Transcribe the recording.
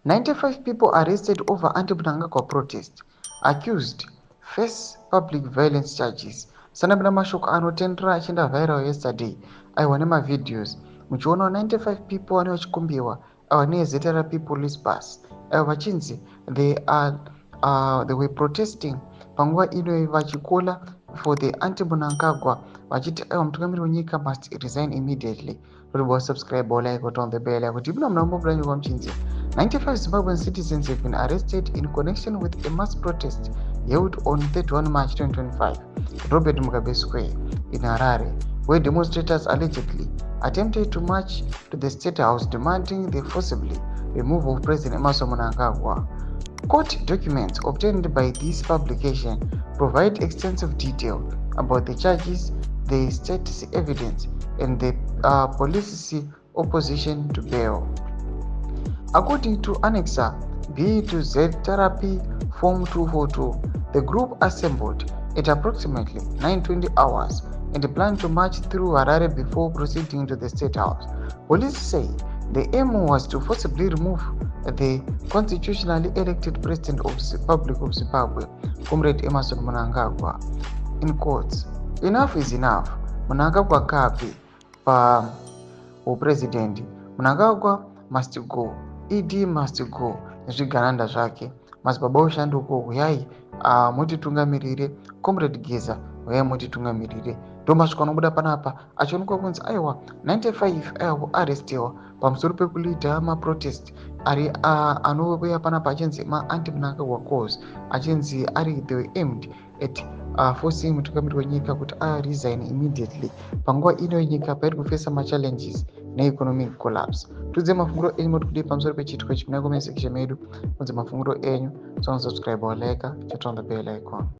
95 people arrested over anti-Mnangagwa protest, accused face public violence charges. Sanabila mashoko anotendera achienda viral yesterday. Aiwa nemavideos. Muchiona 95 people vanenge vachikumbiwa nezita raPeople's Bus. Vachinzi they were protesting panguva ino vachikola for the anti-Mnangagwa vachiti mutungamiri wenyika must resign immediately. Subscribe or like or turn on the bell. 95 Zimbabwean citizens have been arrested in connection with a mass protest held on 31 March 2025 at Robert Mugabe Square in Harare, where demonstrators allegedly attempted to march to the State House demanding the forcibly removal of President Emmerson Mnangagwa. Court documents obtained by this publication provide extensive detail about the charges, the state's evidence, and the police's opposition to bail. According to Annexer B to Z Therapy Form 242, the group assembled at approximately 9:20 hours and planned to march through Harare before proceeding to the State House. Police say the aim was to forcibly remove the constitutionally elected President of the Republic of Zimbabwe, Comrade Emmerson Mnangagwa. In quotes, enough is enough. Mnangagwa kapi pa upresident. Mnangagwa must go. ED must go. Nezvigananda zvake mazibaba oshanda uko huyai mutitungamirire. Comrade Geza huyai mutitungamirire. Ndomasvika anobuda panapa achionekwa kunzi aiwa 95 arrestiwa pamusoro pekulida maprotest ari anouya panapa achinzi anti-Mnangagwa cause achinzi ari they were aimed at forcing mutungamiri wenyika kuti resign immediately panguva ino nyika pairi kufesa machallenges neeconomic collapse. Tudze mafunguro enyu moti pamusoro pechiitiko ichi muna comment section medu. Mudze mafunguro enyu. Subscribe or like, turn on the bell icon.